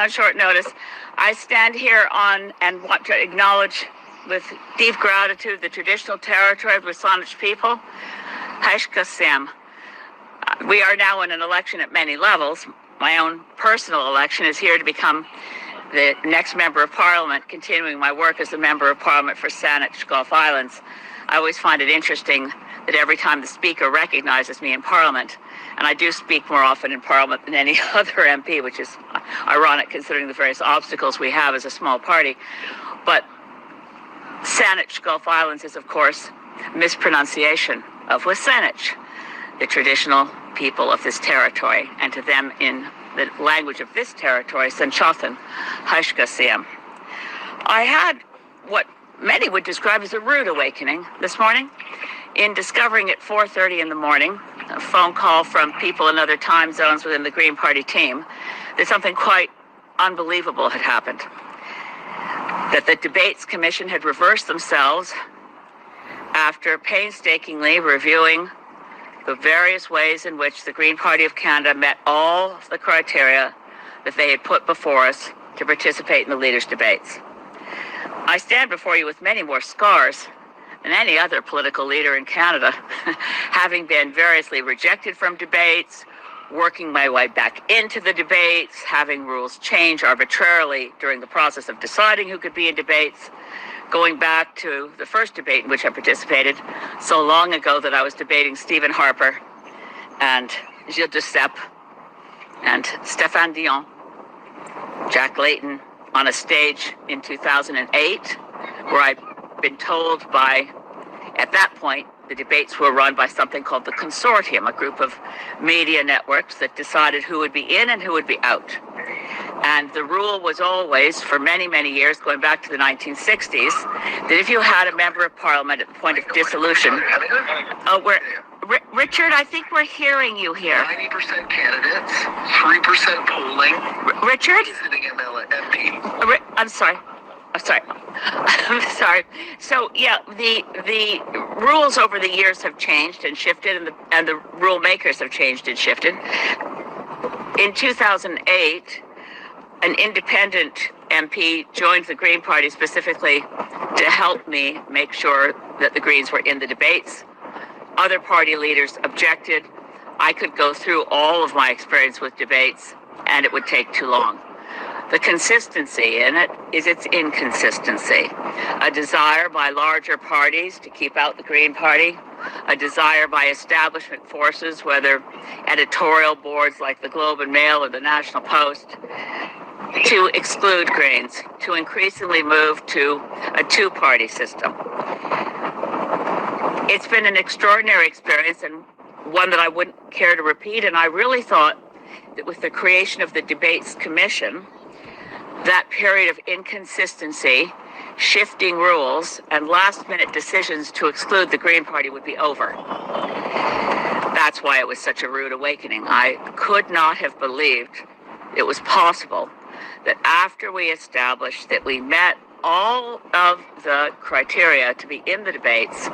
on short notice. I stand here on and want to acknowledge with deep gratitude the traditional territory of the Saanich people, Haishkasem. We are now in an election at many levels. My own personal election is here to become the next Member of Parliament, continuing my work as the Member of Parliament for Saanich Gulf Islands. I always find it interesting that every time the Speaker recognizes me in Parliament, and I do speak more often in Parliament than any other MP, which is ironic considering the various obstacles we have as a small party, but Saanich Gulf Islands is, of course, mispronunciation of Wasanich, the traditional people of this territory, and to them in the language of this territory, Sanchothan, Haishkasem. I had what many would describe as a rude awakening this morning in discovering at 4:30 in the morning, a phone call from people in other time zones within the GreenParty team, that something quite unbelievable had happened. That the Debates Commission had reversed themselves after painstakingly reviewing the various ways in which the Green Party of Canada met all of the criteria that they had put before us to participate in the leaders' debates. I stand before you with many more scars than any other political leader in Canada, having been variously rejected from debates, working my way back into the debates, having rules change arbitrarily during the process of deciding who could be in debates, going back to the first debate in which I participated so long ago that I was debating Stephen Harper and Gilles Duceppe and Stéphane Dion, Jack Layton, on a stage in 2008, where I'd been told by, at that point, the debates were run by something called the Consortium, a group of media networks that decided who would be in and who would be out. And the rule was always, for many, many years, going back to the 1960s, that if you had a member of parliament at the point of dissolution, Richard, I think we're hearing you here. 90% candidates, 3% polling. Richard? Sitting MP. I'm sorry. I'm sorry. So yeah, the rules over the years have changed and shifted, and the rule makers have changed and shifted. In 2008, an independent MP joined the Green Party specifically to help me make sure that the Greens were in the debates. Other party leaders objected. I could go through all of my experience with debates, and it would take too long. The consistency in it is its inconsistency. A desire by larger parties to keep out the Green Party, a desire by establishment forces, whether editorial boards like the Globe and Mail or the National Post, to exclude Greens, to increasingly move to a two-party system. It's been an extraordinary experience and one that I wouldn't care to repeat, and I really thought that with the creation of the Debates Commission, that period of inconsistency, shifting rules, and last-minute decisions to exclude the Green Party would be over. That's why it was such a rude awakening. I could not have believed it was possible that after we established that we met all of the criteria to be in the debates,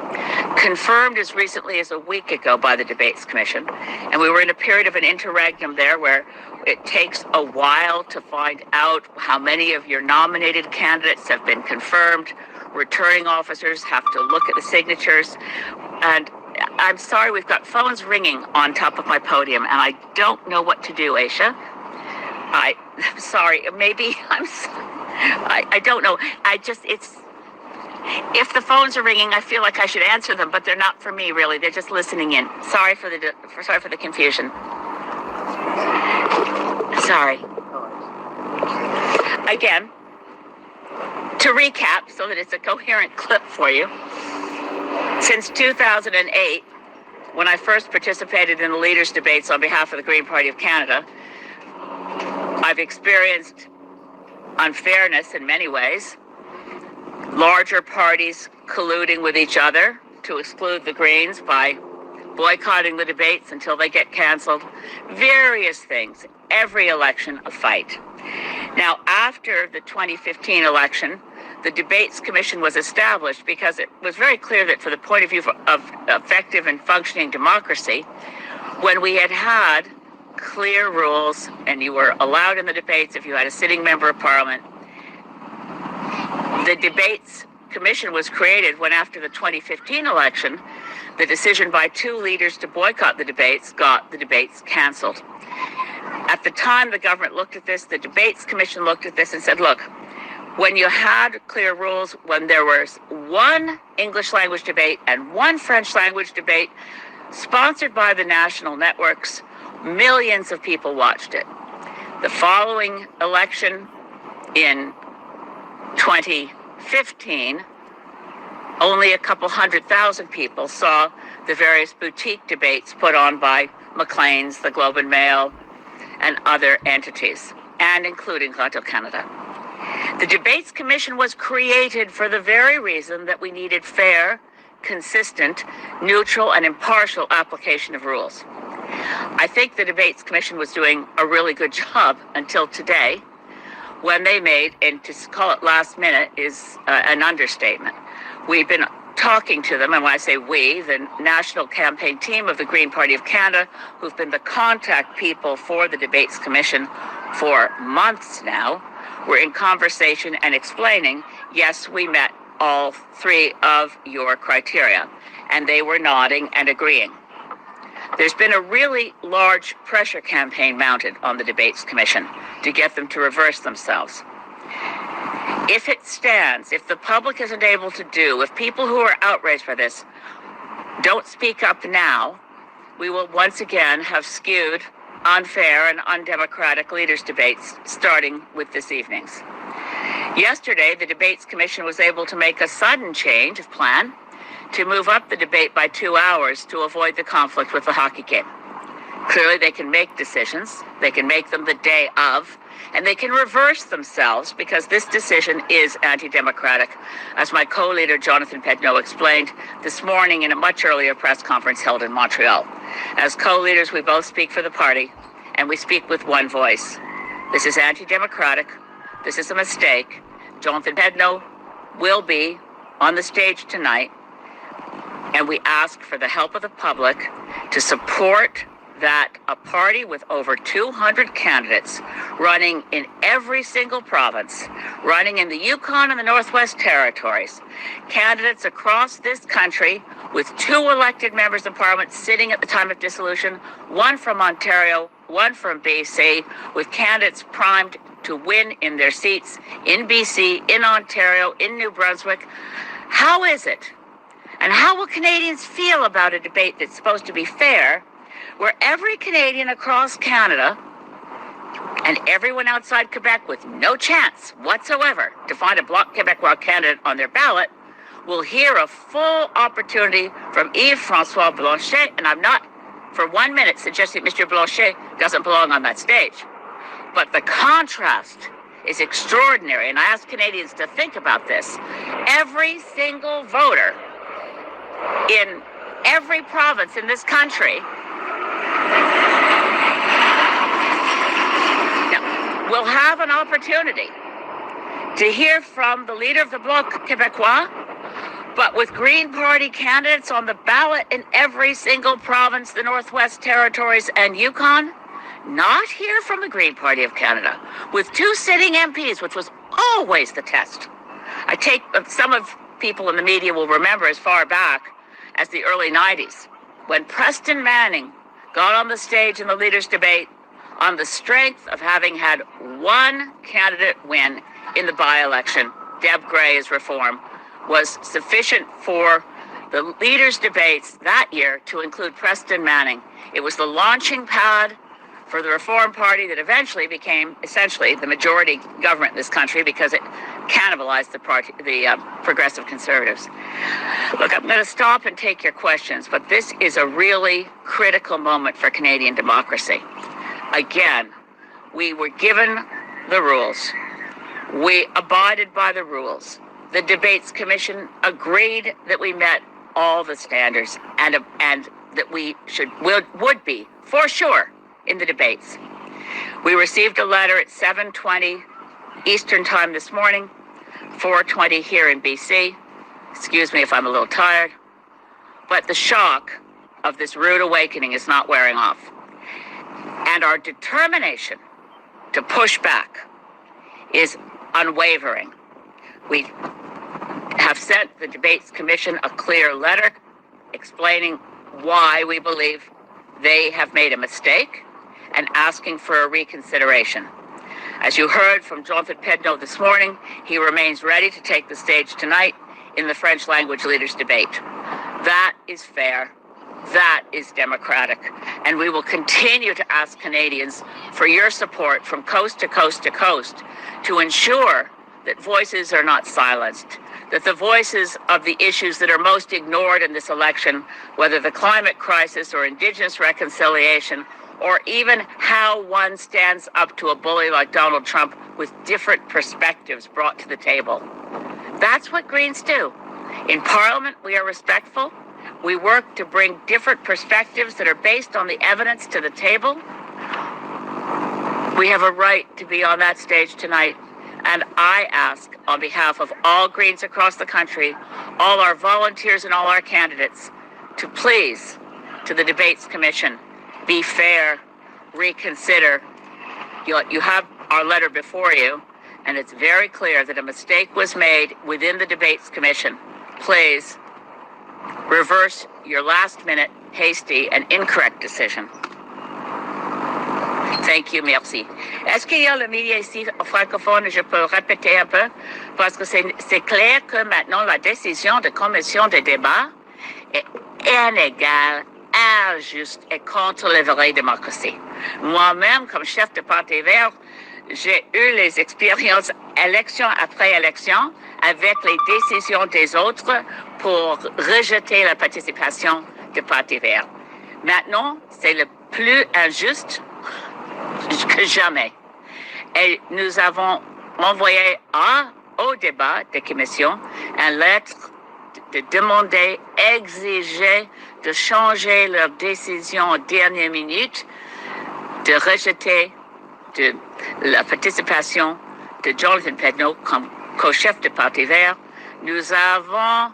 confirmed as recently as a week ago by the Debates Commission, and we were in a period of an interregnum there where it takes a while to find out how many of your nominated candidates have been confirmed. Returning officers have to look at the signatures. And I'm sorry, we've got phones ringing on top of my podium, and I don't know what to do, Aisha. I'm sorry, maybe I don't know. If the phones are ringing, I feel like I should answer them, but they're not for me, really. They're just listening in. Sorry for the confusion. Sorry. Again, to recap so that it's a coherent clip for you, since 2008, when I first participated in the leaders' debates on behalf of the Green Party of Canada, I've experienced unfairness in many ways, larger parties colluding with each other to exclude the Greens by boycotting the debates until they get canceled, various things, every election a fight. Now, after the 2015 election, the Debates Commission was established because it was very clear that for the point of view of effective and functioning democracy, when we had clear rules, and you were allowed in the debates if you had a sitting member of parliament. The Debates Commission was created when, after the 2015 election, the decision by two leaders to boycott the debates got the debates canceled. At the time the government looked at this, the Debates Commission looked at this and said, look, when you had clear rules, when there was one English language debate and one French language debate sponsored by the national networks, millions of people watched it. The following election in 2015, only a couple 100,000 people saw the various boutique debates put on by Maclean's, the Globe and Mail, and other entities, and including Radio-Canada. The Debates Commission was created for the very reason that we needed fair, consistent, neutral, and impartial application of rules. I think the Debates Commission was doing a really good job until today, when they made, and to call it last minute is an understatement. We've been talking to them, and when I say we, the national campaign team of the GreenParty of Canada, who've been the contact people for the Debates Commission for months now, we're in conversation and explaining, yes, we met all three of your criteria, and they were nodding and agreeing. There's been a really large pressure campaign mounted on the Debates Commission to get them to reverse themselves. If it stands, if the public isn't able to do, if people who are outraged by this don't speak up now, we will once again have skewed, unfair, and undemocratic leaders' debates, starting with this evening's. Yesterday, the Debates Commission was able to make a sudden change of plan to move up the debate by 2 hours to avoid the conflict with the hockey game. Clearly, they can make decisions. They can make them the day of, and they can reverse themselves because this decision is anti-democratic, as my co-leader Jonathan Pedneau explained this morning in a much earlier press conference held in Montreal. As co-leaders, we both speak for the party, and we speak with one voice. This is anti-democratic. This is a mistake. Jonathan Pedneau will be on the stage tonight, and we ask for the help of the public to support that a party with over 200 candidates running in every single province, running in the Yukon and the Northwest Territories, candidates across this country with 2 elected members of Parliament sitting at the time of dissolution, one from Ontario, one from BC, with candidates primed to win in their seats in BC, in Ontario, in New Brunswick. How is it? And how will Canadians feel about a debate that's supposed to be fair, where every Canadian across Canada and everyone outside Quebec with no chance whatsoever to find a Bloc Québécois candidate on their ballot will hear a full opportunity from Yves-François Blanchet, and I'm not for 1 minute suggesting Mr. Blanchet doesn't belong on that stage. But the contrast is extraordinary, and I ask Canadians to think about this. Every single voter in every province in this country will have an opportunity to hear from the leader of the Bloc Québécois, but with Green Party candidates on the ballot in every single province, the Northwest Territories and Yukon, not hear from the Green Party of Canada, with 2 sitting MPs, which was always the test. I take some of people in the media will remember as far back as the early 90s, when Preston Manning got on the stage in the leaders' debate on the strength of having had one candidate win in the by-election. Deb Gray's reform was sufficient for the leaders' debates that year to include Preston Manning. It was the launching pad for the Reform Party that eventually became essentially the majority government in this country because it cannibalized the Progressive Conservatives. Look, I'm going to stop and take your questions, but this is a really critical moment for Canadian democracy. Again, we were given the rules. We abided by the rules. The Debates Commission agreed that we met all the standards and that we would be, for sure, in the debates. We received a letter at 7:20 Eastern Time this morning, 4:20 here in BC. Excuse me if I'm a little tired, but the shock of this rude awakening is not wearing off. And our determination to push back is unwavering. We have sent the Debates Commission a clear letter explaining why we believe they have made a mistake and asking for a reconsideration. As you heard from Jonathan Pedneau this morning, he remains ready to take the stage tonight in the French language leaders debate. That is fair. That is democratic. And we will continue to ask Canadians for your support from coast to coast to coast to ensure that voices are not silenced, that the voices of the issues that are most ignored in this election, whether the climate crisis or Indigenous reconciliation, or even how one stands up to a bully like Donald Trump with different perspectives brought to the table. That's what Greens do. In Parliament, we are respectful. We work to bring different perspectives that are based on the evidence to the table. We have a right to be on that stage tonight. And I ask, on behalf of all Greens across the country, all our volunteers and all our candidates, to please, to the Debates Commission, be fair, reconsider. You have our letter before you, and it's very clear that a mistake was made within the Debates Commission. Please, reverse your last-minute, hasty, and incorrect decision. Thank you, merci. Est-ce qu'il y a le milieu ici francophone? Je peux répéter un peu, parce que c'est clair que maintenant la décision de commission de débat est inégale, injuste et contre les vraies démocraties. Moi-même, comme chef de Parti vert, j'ai eu les expériences élection après élection avec les décisions des autres pour rejeter la participation du Parti vert. Maintenant, c'est le plus injuste que jamais. Et nous avons envoyé au débat des commissions une lettre de demander, exiger de changer leur décision en dernière minute, de rejeter la participation de Jonathan Pedneau comme co-chef du Parti vert. Nous avons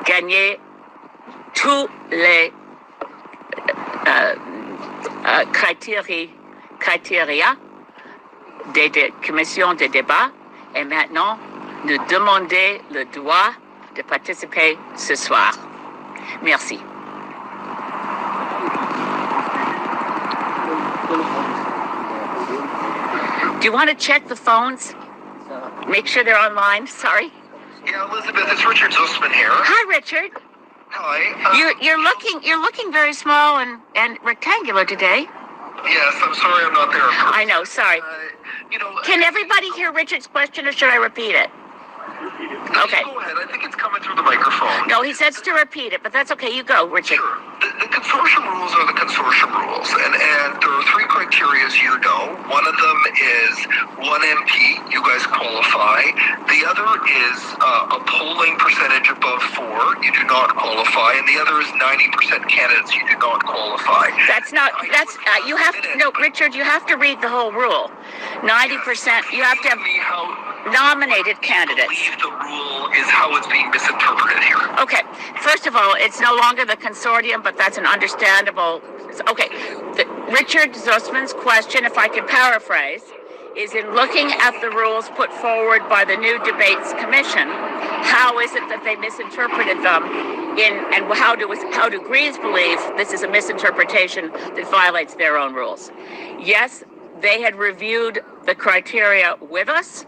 gagné tous les criteria des commissions de débat et maintenant nous demandons le droit de participer ce soir. Merci. Do you want to check the phones? Make sure they're online. Sorry. Yeah, Elizabeth, it's Richard Zussman here. Hi, Richard. Hi. You're looking very small and rectangular today. Yes, I'm sorry I'm not there. I know. Sorry. Can everybody hear Richard's question, or should I repeat it? Okay. Go ahead. I think it's coming through the microphone. No, he says to repeat it, but that's okay. You go, Richard. Sure. The consortium rules are the consortium rules, and there are three criteria, as you know. One of them is one MP, you guys qualify. The other is a polling percentage above 4, you do not qualify, and the other is 90% candidates, you do not qualify. Richard, you have to read the whole rule. 90%, you have to have nominated candidates. I believe the rule is how it's being misinterpreted here. Okay, first of all, it's no longer the consortium, but that's an understandable. Okay, Richard Zussman's question, if I could paraphrase, is in looking at the rules put forward by the new Debates Commission, how is it that they misinterpreted them and how do Greens believe this is a misinterpretation that violates their own rules? Yes, they had reviewed the criteria with us,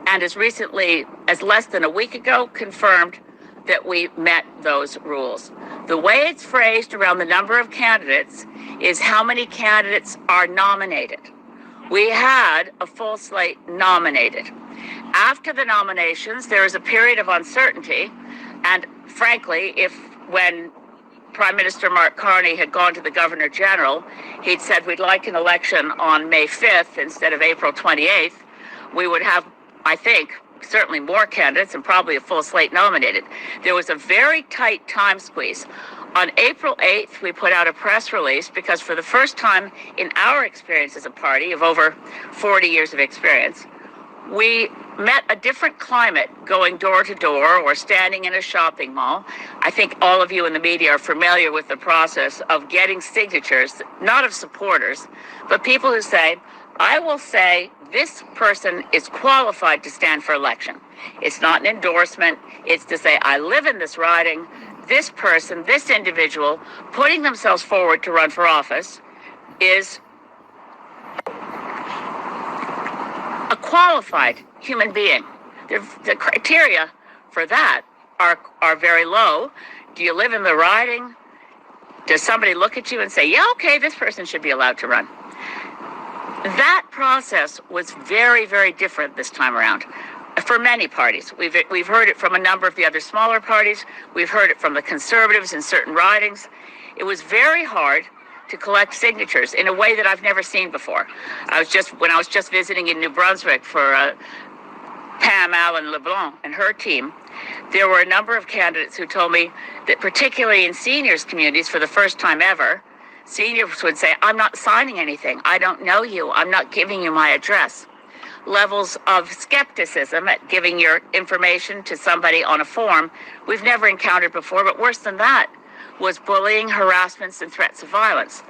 and as recently as less than a week ago, confirmed that we met those rules. The way it's phrased around the number of candidates is how many candidates are nominated. We had a full slate nominated. After the nominations, there is a period of uncertainty, and frankly, when Prime Minister Mark Carney had gone to the Governor General, he'd said we'd like an election on May 5th instead of April 28th, we would have, I think, certainly more candidates and probably a full slate nominated. There was a very tight time squeeze. On April 8th, we put out a press release because for the first time in our experience as a party of over 40 years of experience, We met a different climate going door to door or standing in a shopping mall. I think all of you in the media are familiar with the process of getting signatures, not of supporters, but people who say, I will say this person is qualified to stand for election. It's not an endorsement. It's to say, I live in this riding. This person, this individual, putting themselves forward to run for office is a qualified human being. The criteria for that are very low. Do you live in the riding? Does somebody look at you and say, yeah, okay, this person should be allowed to run? That process was very, very different this time around for many parties. We've heard it from a number of the other smaller parties. We've heard it from the Conservatives in certain ridings. It was very hard to collect signatures in a way that I've never seen before. When I was just visiting in New Brunswick for Pam Allen LeBlanc and her team, there were a number of candidates who told me that particularly in seniors communities, for the first time ever, seniors would say, I'm not signing anything. I don't know you. I'm not giving you my address. Levels of skepticism at giving your information to somebody on a form we've never encountered before, but worse than that was bullying, harassments, and threats of violence.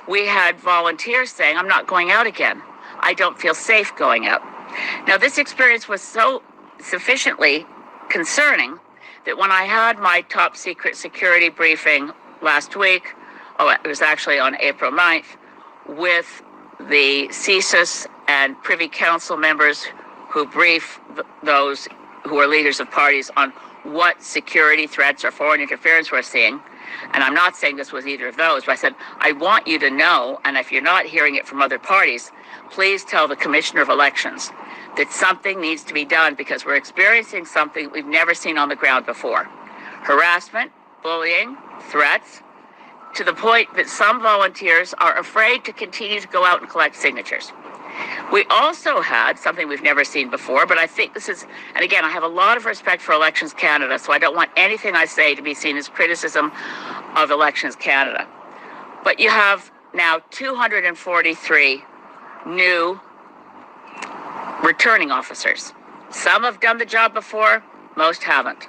We had volunteers saying, I'm not going out again. I don't feel safe going out. Now, this experience was so sufficiently concerning that when I had my top secret security briefing last week, it was actually on April 9th, with the CSIS and Privy Council members who brief those who are leaders of parties on what security threats or foreign interference we're seeing. And I'm not saying this was either of those, but I said, I want you to know, and if you're not hearing it from other parties, please tell the Commissioner of Elections that something needs to be done because we're experiencing something we've never seen on the ground before. Harassment, bullying, threats, to the point that some volunteers are afraid to continue to go out and collect signatures. We also had something we've never seen before, but I think this is, and again, I have a lot of respect for Elections Canada, so I don't want anything I say to be seen as criticism of Elections Canada. But you have now 243 new returning officers. Some have done the job before, most haven't.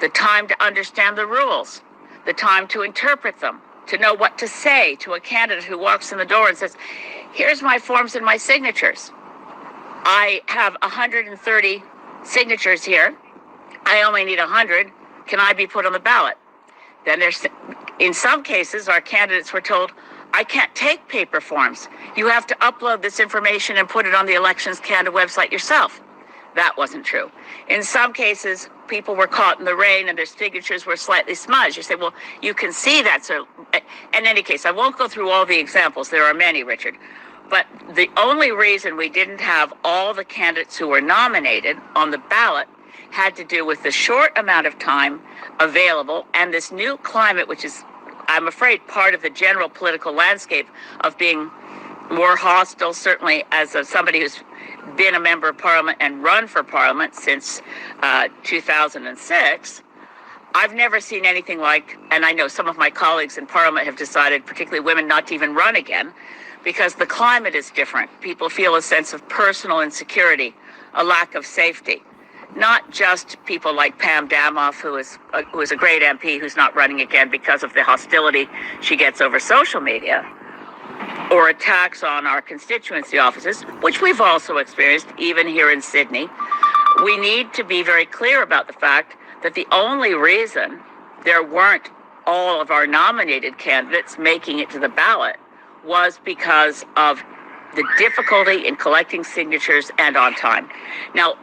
The time to understand the rules, the time to interpret them, to know what to say to a candidate who walks in the door and says, here's my forms and my signatures. I have 130 signatures here. I only need 100. Can I be put on the ballot? Then in some cases, our candidates were told, I can't take paper forms. You have to upload this information and put it on the Elections Canada website yourself. That wasn't true. In some cases, people were caught in the rain and their signatures were slightly smudged. You say, well, you can see that. So in any case, I won't go through all the examples. There are many, Richard. But the only reason we didn't have all the candidates who were nominated on the ballot had to do with the short amount of time available and this new climate, which is, I'm afraid, part of the general political landscape of being more hostile, certainly as somebody who's been a member of Parliament and run for Parliament since 2006. I've never seen anything like, and I know some of my colleagues in Parliament have decided, particularly women, not to even run again, because the climate is different. People feel a sense of personal insecurity, a lack of safety. Not just people like Pam Damoff, who is a great MP who's not running again because of the hostility she gets over social media, or attacks on our constituency offices, which we've also experienced even here in Sydney. We need to be very clear about the fact that the only reason there weren't all of our nominated candidates making it to the ballot was because of the difficulty in collecting signatures and on time. Now,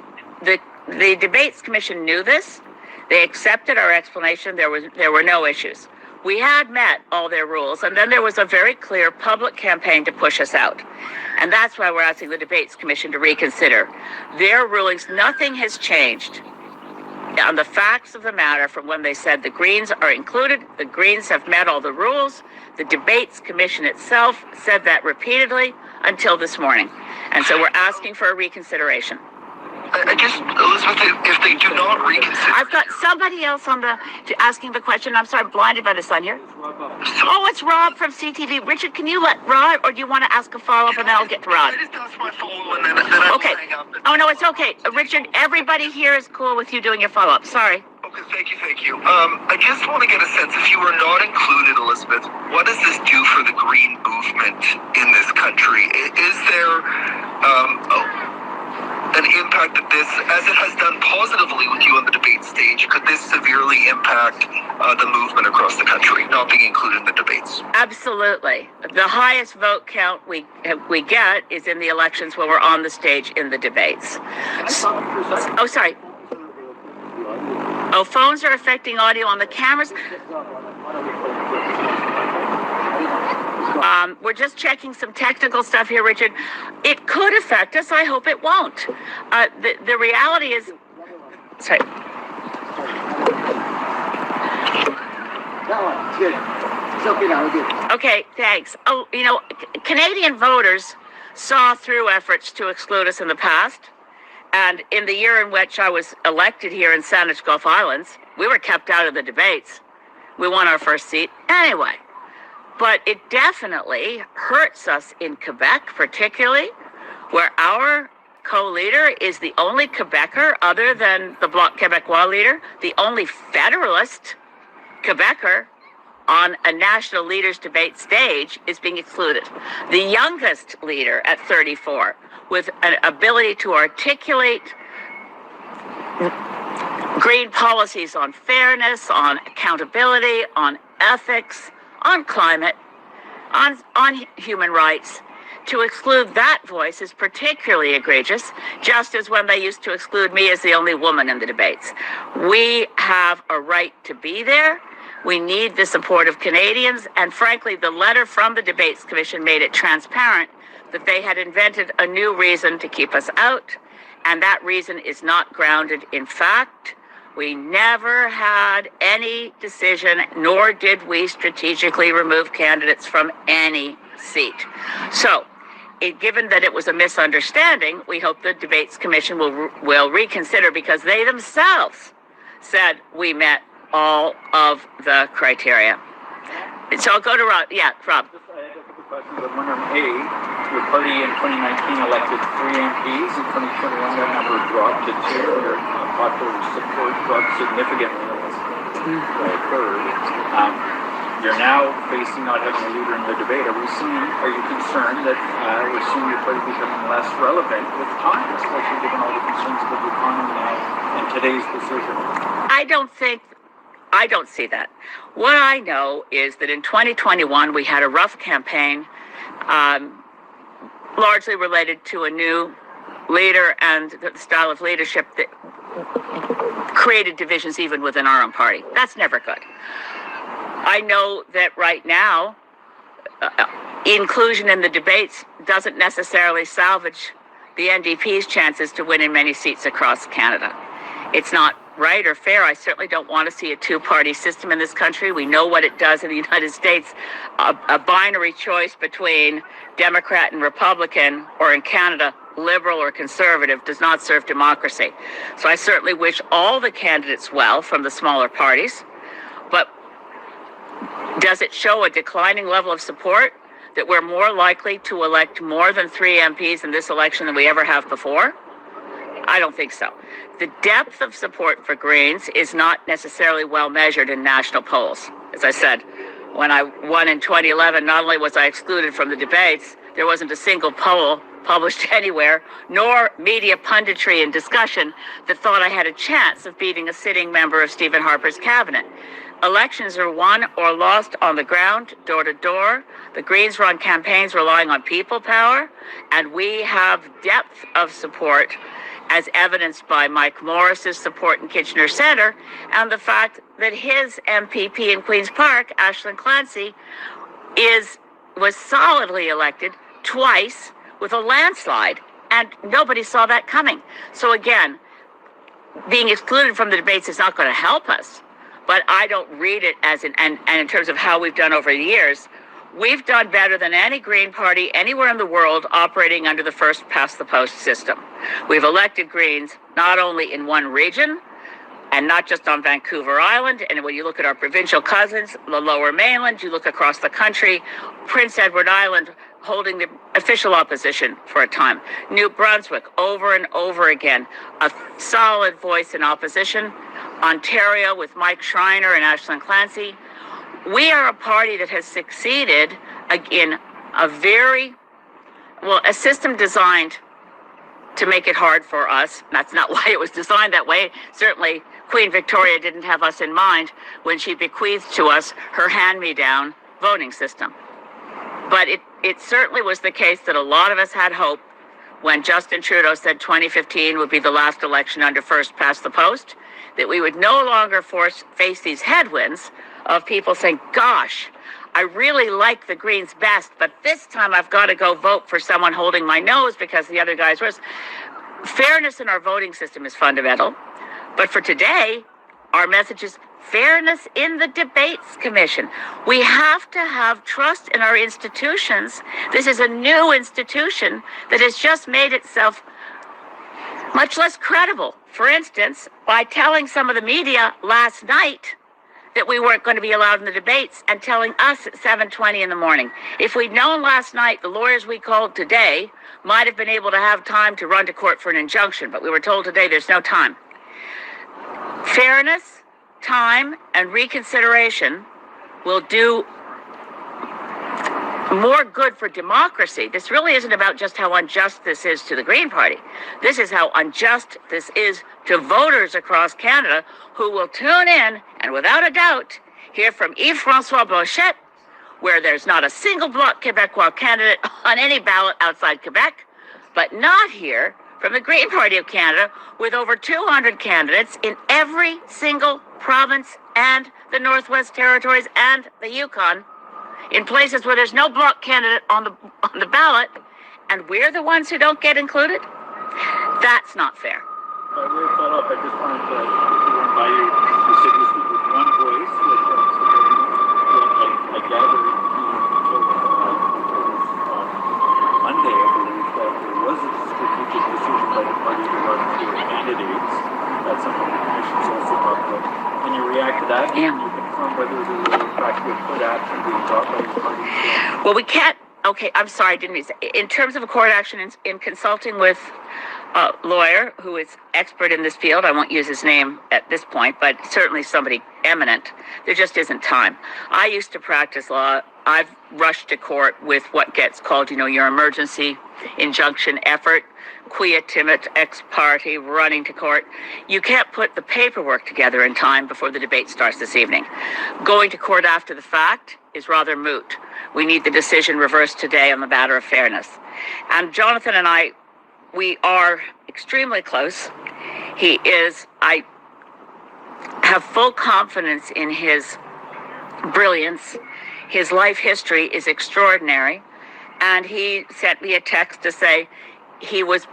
the Debates Commission knew this. They accepted our explanation. There were no issues. We had met all their rules, and then there was a very clear public campaign to push us out. And that's why we're asking the Debates Commission to reconsider their rulings. Nothing has changed on the facts of the matter from when they said the Greens are included. The Greens have met all the rules. The Debates Commission itself said that repeatedly until this morning. And so we're asking for a reconsideration. I just, Elizabeth, if they do not reconsider... I've got somebody else on asking the question. I'm sorry, I'm blinded by the sun here. Oh, it's Rob from CTV. Richard, can you let Rod, or do you want to ask a follow-up and then I'll get to Rod? I just ask my follow-up and then I okay. hang up. Oh, no, it's okay. Richard, everybody here is cool with you doing your follow-up. Sorry. Okay, thank you. I just want to get a sense, if you were not included, Elizabeth, what does this do for the green movement in this country? Is there an impact that this, as it has done positively with you on the debate stage, could this severely impact the movement across the country, not being included in the debates? Absolutely. The highest vote count we get is in the elections when we're on the stage in the debates. Oh, sorry. Oh, phones are affecting audio on the cameras. We're just checking some technical stuff here, Richard. It could affect us. I hope it won't. The reality is... Sorry. Okay, thanks. Oh, you know, Canadian voters saw through efforts to exclude us in the past. And in the year in which I was elected here in Saanich Gulf Islands, we were kept out of the debates. We won our first seat anyway. But it definitely hurts us in Quebec, particularly, where our co-leader is the only Quebecer, other than the Bloc Québécois leader, the only Federalist Quebecer on a national leaders debate stage is being excluded. The youngest leader at 34, with an ability to articulate green policies on fairness, on accountability, on ethics, on climate, on human rights. To exclude that voice is particularly egregious, just as when they used to exclude me as the only woman in the debates. We have a right to be there. We need the support of Canadians, and frankly, the letter from the Debates Commission made it transparent that they had invented a new reason to keep us out, and that reason is not grounded in fact. We never had any decision, nor did we strategically remove candidates from any seat. So, given that it was a misunderstanding, we hope the Debates Commission will reconsider, because they themselves said we met all of the criteria. So I'll go to Rob. Yeah, Rob. I had a couple questions. I'm wondering, A, your party in 2019 elected 3 MPs. In 2021, that number dropped to 2. Your popular support dropped significantly when this occurred. You're now facing not having a leader in the debate. Are you concerned that we're seeing your party becoming less relevant with time, especially given all the concerns about the economy now and today's decision? I don't see that. What I know is that in 2021, we had a rough campaign, largely related to a new leader and the style of leadership that created divisions even within our own party. That's never good. I know that right now, inclusion in the debates doesn't necessarily salvage the NDP's chances to win in many seats across Canada. It's not right or fair. I certainly don't want to see a two-party system in this country. We know what it does in the United States. A binary choice between Democrat and Republican, or in Canada, Liberal or Conservative, does not serve democracy. So I certainly wish all the candidates well from the smaller parties. But does it show a declining level of support, that we're more likely to elect more than 3 MPs in this election than we ever have before? I don't think so. The depth of support for Greens is not necessarily well measured in national polls. As I said, when I won in 2011, not only was I excluded from the debates, there wasn't a single poll published anywhere, nor media punditry and discussion that thought I had a chance of beating a sitting member of Stephen Harper's cabinet. Elections are won or lost on the ground, door to door. The Greens run campaigns relying on people power, and we have depth of support, as evidenced by Mike Morris's support in Kitchener Centre, and the fact that his MPP in Queen's Park, Ashland Clancy, was solidly elected twice with a landslide, and nobody saw that coming. So again, being excluded from the debates is not going to help us, but I don't read it as and in terms of how we've done over the years, we've done better than any Green Party anywhere in the world operating under the first past the post system. We've elected Greens not only in one region and not just on Vancouver Island, and when you look at our provincial cousins, the Lower Mainland, you look across the country, Prince Edward Island holding the official opposition for a time. New Brunswick, over and over again, a solid voice in opposition. Ontario with Mike Schreiner and Ashland Clancy. We are a party that has succeeded in a system designed to make it hard for us. That's not why it was designed that way. Certainly, Queen Victoria didn't have us in mind when she bequeathed to us her hand-me-down voting system. But it certainly was the case that a lot of us had hope when Justin Trudeau said 2015 would be the last election under first past the post, that we would no longer face these headwinds of people saying, gosh, I really like the Greens best, but this time I've got to go vote for someone holding my nose because the other guy's worse. Fairness in our voting system is fundamental. But for today, our message is fairness in the debates commission. We have to have trust in our institutions. This is a new institution that has just made itself much less credible. For instance, by telling some of the media last night that we weren't going to be allowed in the debates and telling us at 7:20 in the morning. If we'd known last night, the lawyers we called today might have been able to have time to run to court for an injunction, but we were told today there's no time. Fairness, time, and reconsideration will do more good for democracy. This really isn't about just how unjust this is to the Green Party. This is how unjust this is to voters across Canada who will tune in and without a doubt hear from Yves-François Blanchet, where there's not a single Bloc Québécois candidate on any ballot outside Quebec, but not hear from the Green Party of Canada with over 200 candidates in every single province and the Northwest Territories and the Yukon, in places where there's no Bloc candidate on the ballot, and we're the ones who don't get included? That's not fair. By way of follow-up, I just wanted to run by you. You said you speak with one voice, which I gather until Monday, I believe, that there was a strategic decision by the party to run fewer candidates. That's something the commission's also talked about. Can you react to that? Yeah. Can you confirm whether there was in fact good action being brought by the party? Well, we can't. Okay, I'm sorry, I didn't mean to say. In terms of a court action, in consulting with a lawyer who is expert in this field, I won't use his name at this point, but certainly somebody eminent, there just isn't time. I used to practice law. I've rushed to court with what gets called, your emergency injunction effort, quia timit ex parte, running to court. You can't put the paperwork together in time before the debate starts this evening. Going to court after the fact is rather moot. We need the decision reversed today on the matter of fairness. And Jonathan and I, we are extremely close. I have full confidence in his brilliance. His life history is extraordinary. And he sent me a text to say it was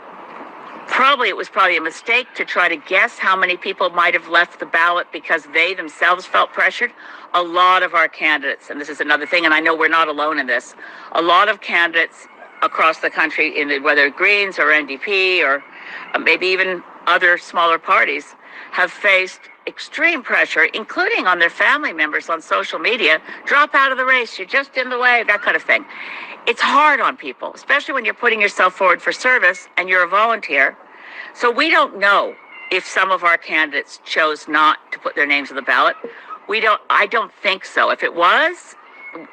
probably a mistake to try to guess how many people might have left the ballot because they themselves felt pressured. A lot of our candidates, and this is another thing, and I know we're not alone in this, a lot of candidates across the country, whether Greens or NDP or maybe even other smaller parties, have faced extreme pressure, including on their family members on social media. Drop out of the race, you're just in the way, that kind of thing. It's hard on people, especially when you're putting yourself forward for service and you're a volunteer. So we don't know if some of our candidates chose not to put their names on the ballot. I don't think so. If it was,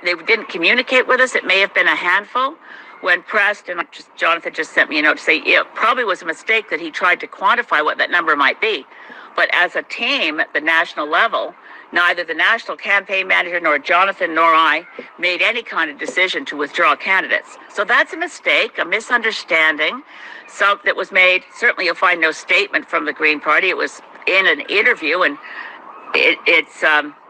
they didn't communicate with us. It may have been a handful. When pressed, and Jonathan just sent me a note to say it probably was a mistake that he tried to quantify what that number might be. But as a team at the national level, neither the national campaign manager nor Jonathan nor I made any kind of decision to withdraw candidates. So that's a mistake, a misunderstanding, that was made. Certainly you'll find no statement from the Green Party. It was in an interview, and it's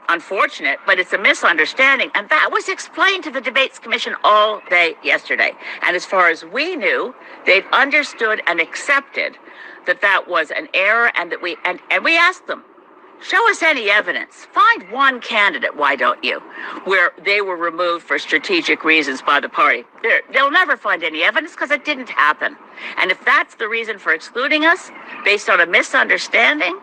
unfortunate, but it's a misunderstanding. And that was explained to the Debates Commission all day yesterday. And as far as we knew, they'd understood and accepted that was an error, and that we asked them, Show us any evidence. Find one candidate, why don't you, where they were removed for strategic reasons by the party. They'll never find any evidence because it didn't happen. And if that's the reason for excluding us, based on a misunderstanding,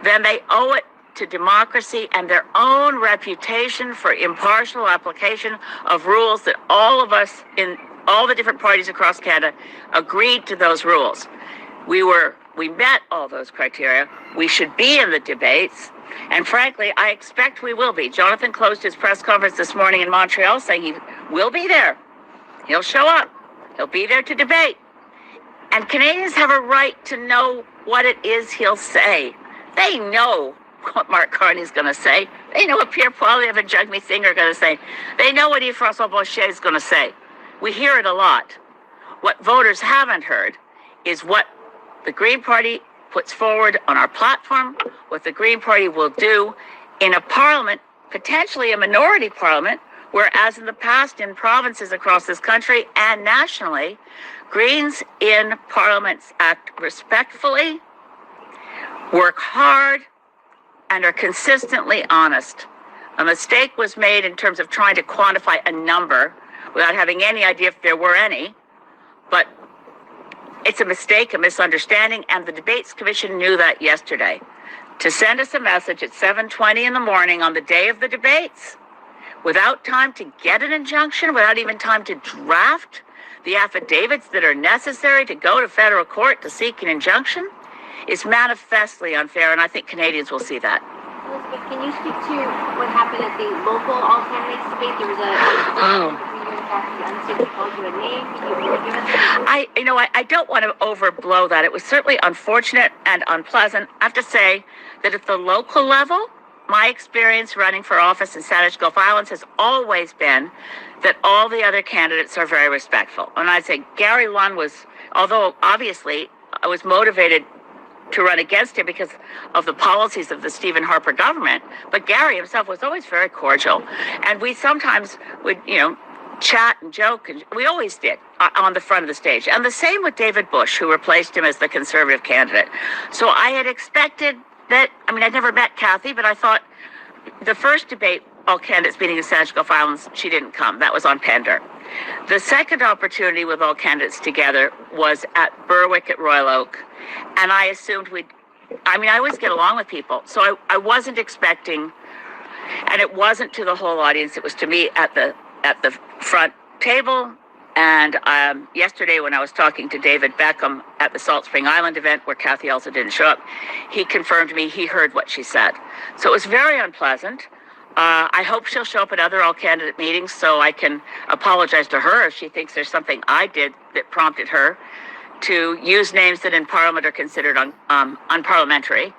then they owe it to democracy and their own reputation for impartial application of rules that all of us in all the different parties across Canada agreed to those rules. We met all those criteria. We should be in the debates. And frankly, I expect we will be. Jonathan closed his press conference this morning in Montreal saying he will be there. He'll show up. He'll be there to debate. And Canadians have a right to know what it is he'll say. They know what Mark Carney's going to say. They know what Pierre Poilievre and Jagmeet Singh are going to say. They know what Yves-François Blanchet is going to say. We hear it a lot. What voters haven't heard is what the Green Party puts forward on our platform, what the Green Party will do in a parliament, potentially a minority parliament, whereas in the past in provinces across this country and nationally, Greens in parliaments act respectfully, work hard, and are consistently honest. A mistake was made in terms of trying to quantify a number without having any idea if there were any, but it's a mistake, a misunderstanding, and the Debates Commission knew that yesterday. To send us a message at 7:20 in the morning on the day of the debates, without time to get an injunction, without even time to draft the affidavits that are necessary to go to federal court to seek an injunction, is manifestly unfair, and I think Canadians will see that. Elizabeth, can you speak to what happened at the local all candidates debate? There was a I don't want to overblow that. It was certainly unfortunate and unpleasant. I have to say that at the local level, my experience running for office in Saanich Gulf Islands has always been that all the other candidates are very respectful. And I'd say Gary Lunn was, although obviously I was motivated to run against him because of the policies of the Stephen Harper government, but Gary himself was always very cordial. And we sometimes would, chat and joke, and we always did on the front of the stage. And the same with David Bush, who replaced him as the Conservative candidate. So I had expected that, I'd never met Kathy, but I thought the first debate, all candidates meeting in Saanich Gulf Islands, she didn't come. That was on Pender. The second opportunity with all candidates together was at Berwick at Royal Oak. And I assumed I always get along with people. So I wasn't expecting, and it wasn't to the whole audience, it was to me at the front table. And yesterday when I was talking to David Beckham at the Salt Spring Island event where Kathy also didn't show up, he confirmed to me he heard what she said. So it was very unpleasant. I hope she'll show up at other all-candidate meetings so I can apologize to her if she thinks there's something I did that prompted her to use names that in Parliament are considered unparliamentary.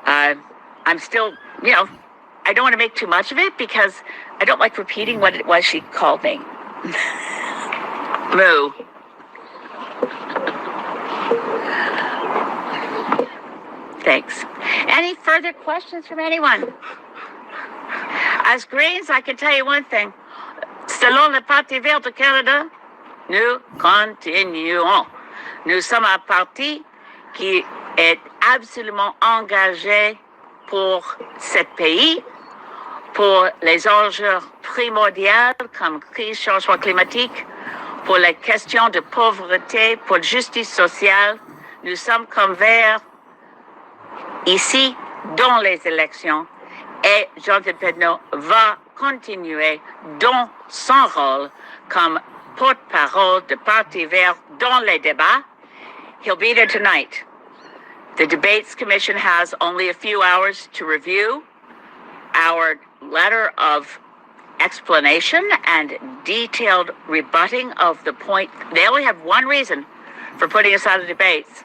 I'm still, I don't want to make too much of it because I don't like repeating what it was she called me. Moo. Thanks. Any further questions from anyone? As Greens, I can tell you one thing. Selon le Parti Vert du Canada, nous continuons. Nous sommes un parti qui est absolument engagé pour ce pays, pour les enjeux primordiaux comme crise, changement climatique, pour les questions de pauvreté, pour justice sociale. Nous sommes comme Verts ici dans les élections et Jonathan Pedneau va continuer dans son rôle comme porte-parole de Parti Vert dans les débats. He'll be there tonight. The Debates Commission has only a few hours to review our letter of explanation and detailed rebutting of the point. They only have one reason for putting us out of debates,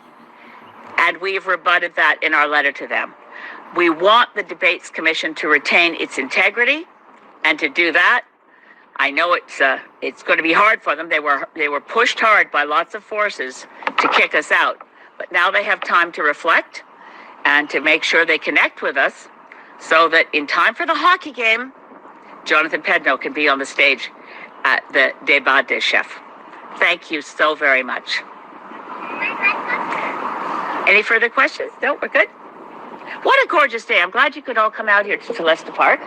and we've rebutted that in our letter to them. We want the Debates Commission to retain its integrity, and to do that, I know it's going to be hard for them. They were pushed hard by lots of forces to kick us out, but now they have time to reflect and to make sure they connect with us so that in time for the hockey game, Jonathan Pedneau can be on the stage at the Débat des Chefs. Thank you so very much. Any further questions? No, we're good. What a gorgeous day. I'm glad you could all come out here to Celesta Park.